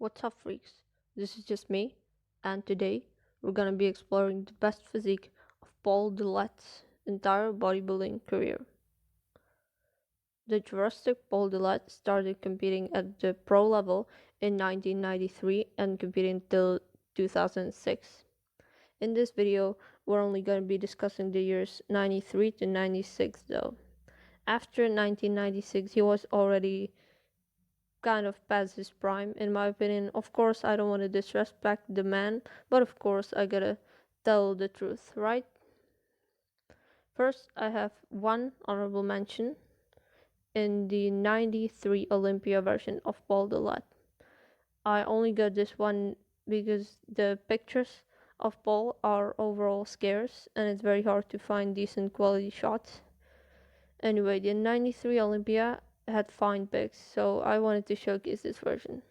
What's up, freaks? This is just me, and today we're gonna be exploring the best physique of Paul Dillet's entire bodybuilding career. The Jurrastic Paul Dillett started competing at the pro level in 1993 and competing till 2006. In this video, we're only gonna be discussing the years 93 to 96 though. After 1996, he was already kind of past his prime, in my opinion. Of course, I don't want to disrespect the man, but of course, I gotta tell the truth, right? First, I have one honorable mention in the 93 Olympia version of Paul Dillett. I only got this one because the pictures of Paul are overall scarce and it's very hard to find decent quality shots. Anyway, the 93 Olympia had fine pics, so I wanted to showcase this version.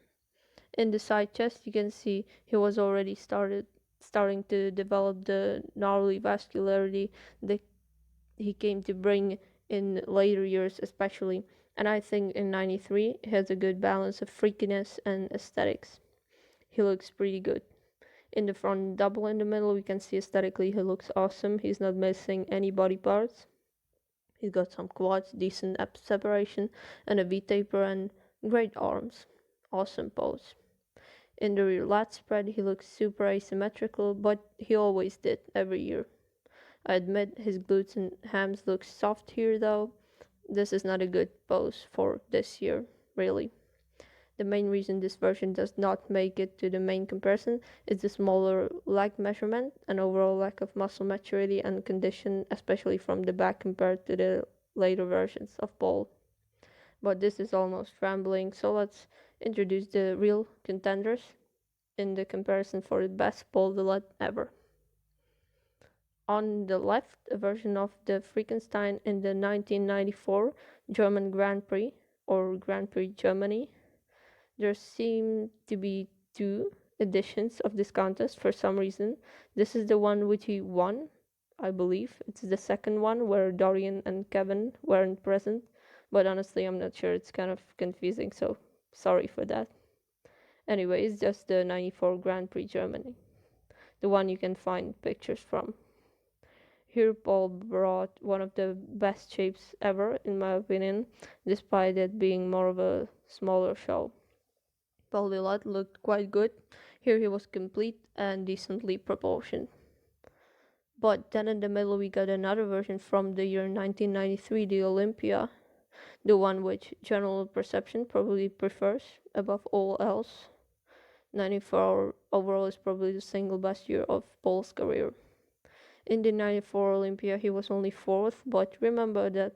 In the side chest, you can see he was already starting to develop the gnarly vascularity that he came to bring in later years, especially. And I think in 93 he has a good balance of freakiness and aesthetics. He looks pretty good. In the front double in the middle, we can see aesthetically he looks awesome. He's not missing any body parts. He's got some quads, decent ab separation, and a V-taper and great arms. Awesome pose. In the rear lat spread, he looks super asymmetrical, but he always did, every year. I admit his glutes and hams look soft here though. This is not a good pose for this year, really. The main reason this version does not make it to the main comparison is the smaller leg measurement and overall lack of muscle maturity and condition, especially from the back compared to the later versions of Paul. But this is almost rambling, so let's introduce the real contenders in the comparison for the best Paul Dillett ever. On the left, a version of the Freakenstein in the 1994 German Grand Prix, or Grand Prix Germany. There seem to be two editions of this contest for some reason. This is the one which he won, I believe. It's the second one where Dorian and Kevin weren't present, but honestly, I'm not sure. It's kind of confusing, so sorry for that. Anyway, it's just the 94 Grand Prix Germany, the one you can find pictures from. Here Paul brought one of the best shapes ever, in my opinion, despite it being more of a smaller show. Paul Dillett looked quite good. Here he was complete and decently proportioned. But then in the middle we got another version from the year 1993, the Olympia, the one which general perception probably prefers above all else. 94 overall is probably the single best year of Paul's career. In the 94 Olympia he was only 4th, but remember that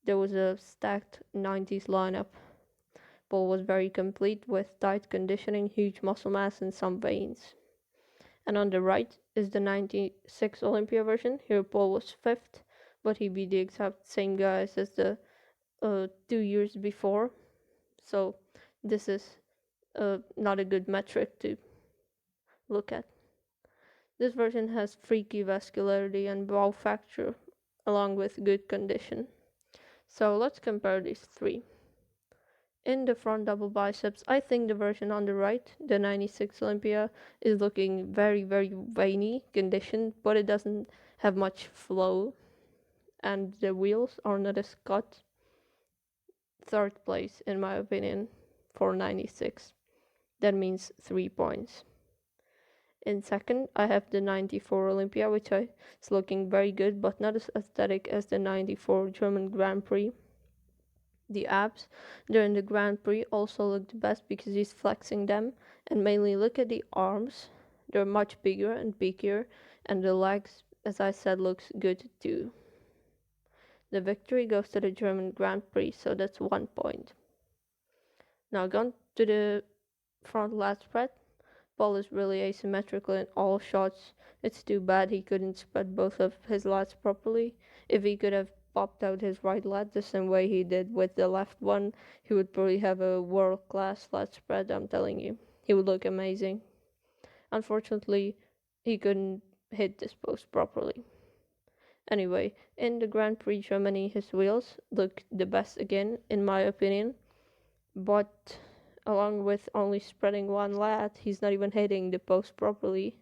there was a stacked 90s lineup. Paul was very complete with tight conditioning, huge muscle mass and some veins. And on the right is the 96 Olympia version. Here Paul was 5th, but he beat the exact same guys as the 2 years before. So this is not a good metric to look at. This version has freaky vascularity and wow factor along with good condition. So let's compare these three. In the front double biceps, I think the version on the right, the 96 Olympia, is looking very veiny, conditioned, but it doesn't have much flow, and the wheels are not as cut. 3rd place, in my opinion, for 96. That means 3 points. In second, I have the 94 Olympia, which is looking very good, but not as aesthetic as the 94 German Grand Prix. The abs during the Grand Prix also look the best because he's flexing them, and mainly look at the arms. They're much bigger and beefier, and the legs, as I said, looks good too. The victory goes to the German Grand Prix, so that's 1 point. Now going to the front lat spread. Paul is really asymmetrical in all shots. It's too bad he couldn't spread both of his lats properly. If he could have popped out his right lat the same way he did with the left one, he would probably have a world-class lat spread, I'm telling you. He would look amazing. Unfortunately, he couldn't hit this post properly. Anyway, in the Grand Prix Germany, his wheels look the best again, in my opinion. But along with only spreading one lat, he's not even hitting the post properly.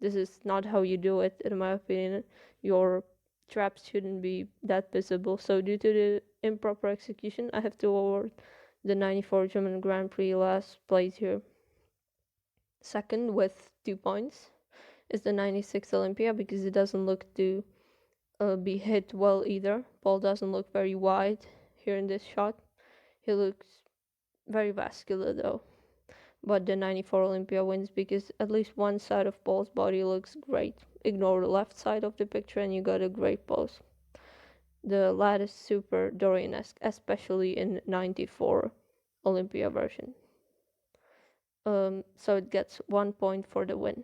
This is not how you do it, in my opinion. Your traps shouldn't be that visible. So due to the improper execution, I have to award the 94 German Grand Prix last place here. Second, with 2 points, is the 96 Olympia, because it doesn't look to be hit well either. Paul doesn't look very wide here in this shot. He looks very vascular though. But the 94 Olympia wins because at least one side of Paul's body looks great. Ignore the left side of the picture and you got a great pose. The lat is super Dorian-esque, especially in 94 Olympia version. So it gets 1 point for the win.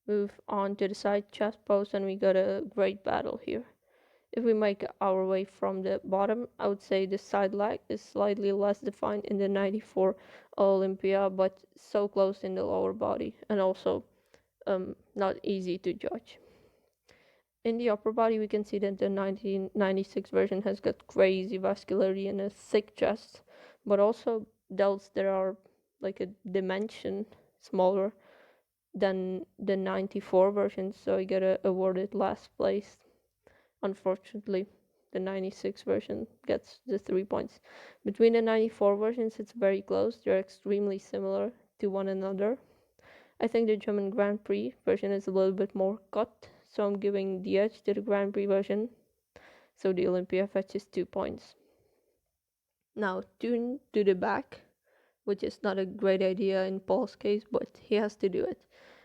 Move on to the side chest pose and we got a great battle here. If we make our way from the bottom, I would say the side leg is slightly less defined in the 94 Olympia, but so close in the lower body, and also not easy to judge. In the upper body, we can see that the 1996 version has got crazy vascularity and a thick chest, but also delts that are like a dimension smaller than the 94 version, so I get awarded last place. Unfortunately, the 96 version gets the 3 points. Between the 94 versions, it's very close. They're extremely similar to one another. I think the German Grand Prix version is a little bit more cut, so I'm giving the edge to the Grand Prix version. So the Olympia fetches 2 points. Now, tune to the back, which is not a great idea in Paul's case, but he has to do it.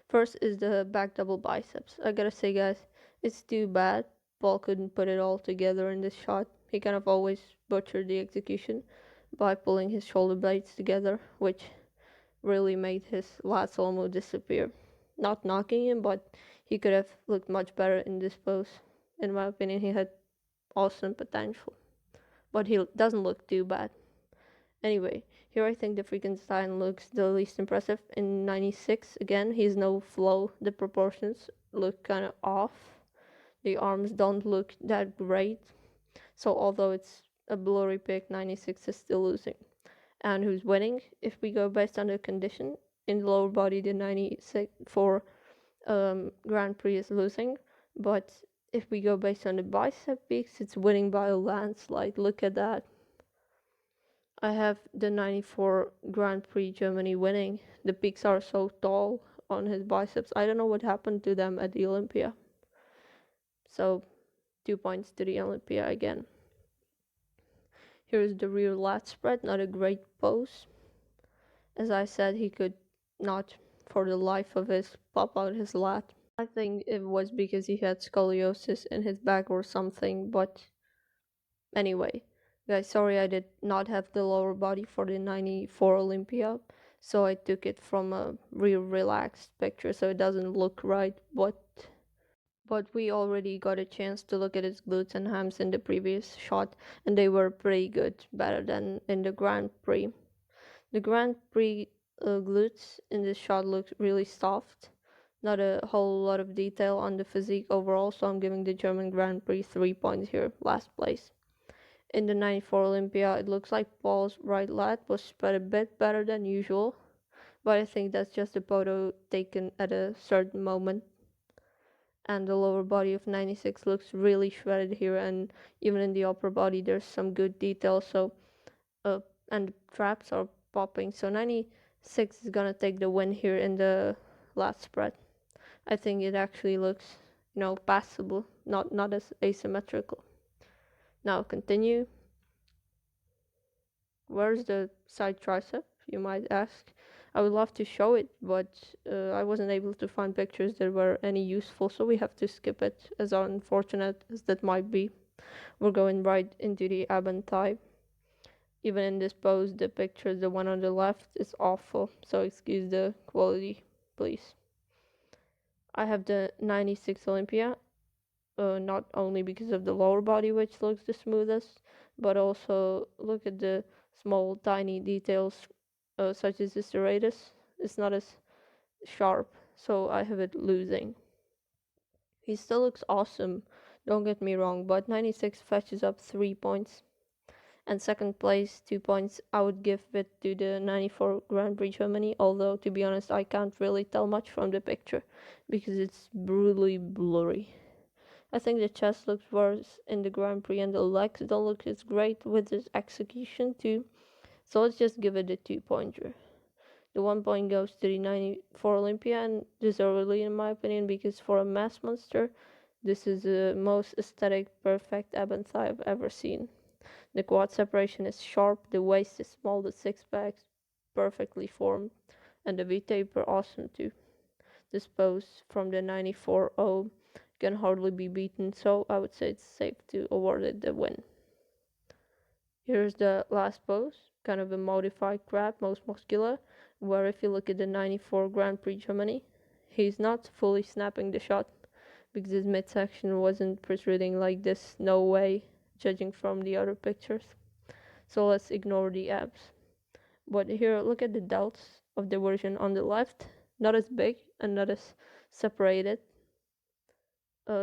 First is the back double biceps. I gotta say, guys, it's too bad Paul couldn't put it all together in this shot. He kind of always butchered the execution by pulling his shoulder blades together, which really made his lats almost disappear. Not knocking him, but he could have looked much better in this pose. In my opinion, he had awesome potential, but he doesn't look too bad. Anyway, here I think the Freakenstein looks the least impressive. In 96, again, he's no flow. The proportions look kind of off. The arms don't look that great. So although it's a blurry pick, 96 is still losing. And who's winning? If we go based on the condition, in the lower body, the 96 for Grand Prix is losing. But if we go based on the bicep peaks, it's winning by a landslide. Look at that. I have the 94 Grand Prix Germany winning. The peaks are so tall on his biceps. I don't know what happened to them at the Olympia. So 2 points to the Olympia again. Here's the rear lat spread, not a great pose. As I said, he could not, for the life of his, pop out his lat. I think it was because he had scoliosis in his back or something, but anyway. Guys, sorry I did not have the lower body for the 94 Olympia, so I took it from a real relaxed picture, so it doesn't look right, but we already got a chance to look at his glutes and hams in the previous shot, and they were pretty good, better than in the Grand Prix. The Grand Prix glutes in this shot look really soft, not a whole lot of detail on the physique overall, so I'm giving the German Grand Prix 3 points here, last place. In the 94 Olympia, it looks like Paul's right lat was spread a bit better than usual, but I think that's just a photo taken at a certain moment. And the lower body of 96 looks really shredded here, and even in the upper body there's some good detail, so and the traps are popping, so 96 is gonna take the win here in the lat spread. I think it actually looks, passable, not as asymmetrical. Now continue. Where's the side tricep, you might ask? I would love to show it, but I wasn't able to find pictures that were any useful, so we have to skip it, as unfortunate as that might be. We're going right into the ab and thigh. Even in this pose, the picture, the one on the left, is awful, so excuse the quality, please. I have the 96 Olympia, not only because of the lower body, which looks the smoothest, but also look at the small tiny details, such as the serratus. It's not as sharp, so I have it losing. He still looks awesome, don't get me wrong, but 96 fetches up 3 points. And second place, 2 points, I would give it to the 94 Grand Prix Germany, although to be honest I can't really tell much from the picture because it's brutally blurry. I think the chest looks worse in the Grand Prix and the legs don't look as great with its execution too, so let's just give it a 2-pointer. The 1 point goes to the 94 Olympia, and deservedly in my opinion, because for a mass monster this is the most aesthetic perfect ebon thigh I've ever seen. The quad separation is sharp, the waist is small, the six packs perfectly formed, and the V-taper awesome too. This pose from the 94-0 can hardly be beaten, so I would say it's safe to award it the win. Here's the last pose, kind of a modified crab, most muscular, where if you look at the 94 Grand Prix Germany, he's not fully snapping the shot because his midsection wasn't protruding like this, no way, judging from the other pictures. So let's ignore the abs. But here, look at the delts of the version on the left, not as big and not as separated.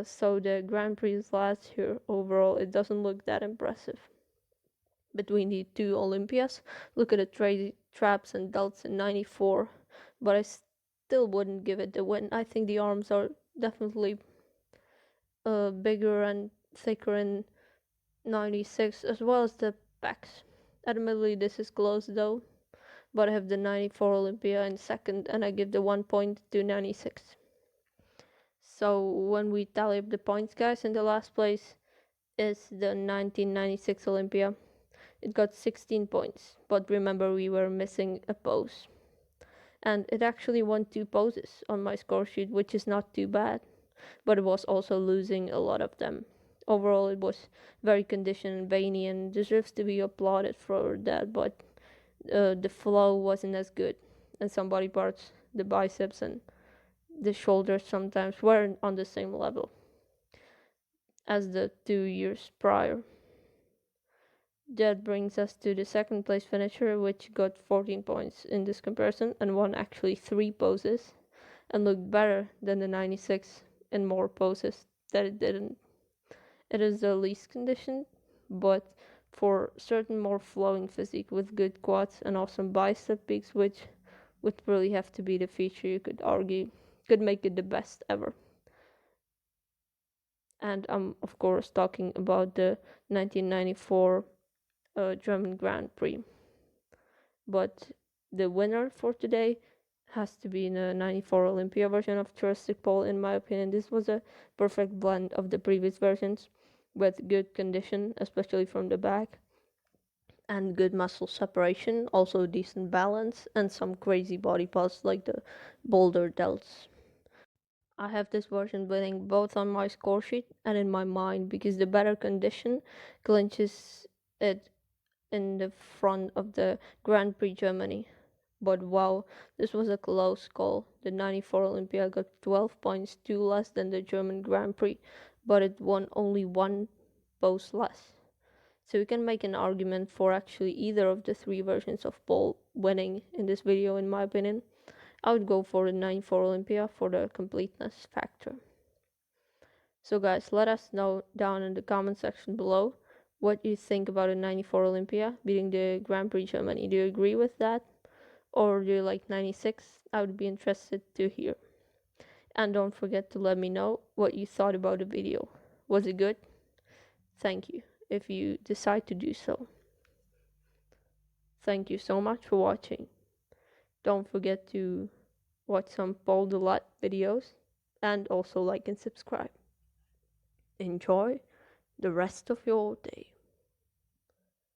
So the Grand Prix last here, overall, it doesn't look that impressive. Between the two Olympias, look at the traps and delts in 94, but I still wouldn't give it the win. I think the arms are definitely bigger and thicker in 96, as well as the pecs. Admittedly, this is close though, but I have the 94 Olympia in second, and I give the 1 point to 96. So when we tally up the points, guys, in the last place is the 1996 Olympia. It got 16 points, but remember we were missing a pose. And it actually won 2 poses on my score sheet, which is not too bad, but it was also losing a lot of them. Overall, it was very conditioned and veiny and deserves to be applauded for that, but the flow wasn't as good. And some body parts, the biceps and the shoulders sometimes weren't on the same level as the 2 years prior. That brings us to the second place finisher, which got 14 points in this comparison and won actually 3 poses and looked better than the 96 in more poses that it didn't. It is the least conditioned, but for certain more flowing physique with good quads and awesome bicep peaks, which would really have to be the feature you could argue could make it the best ever. And I'm of course talking about the 1994 German Grand Prix. But the winner for today has to be the 94 Olympia version of Jurrastic Paul. In my opinion, this was a perfect blend of the previous versions with good condition, especially from the back, and good muscle separation, also decent balance, and some crazy body parts like the boulder delts. I have this version winning both on my score sheet and in my mind because the better condition clinches it in the front of the Grand Prix Germany. But wow, this was a close call. The 94 Olympia got 12 points, 2 less than the German Grand Prix, but it won only 1 pose less. So we can make an argument for actually either of the 3 versions of Paul winning in this video, in my opinion. I would go for the 94 Olympia for the completeness factor. So guys, let us know down in the comment section below what you think about the 94 Olympia beating the Grand Prix Germany. Do you agree with that? Or do you like 96? I would be interested to hear. And don't forget to let me know what you thought about the video. Was it good? Thank you, if you decide to do so. Thank you so much for watching. Don't forget to watch some Paul Dillett videos and also like and subscribe. Enjoy the rest of your day.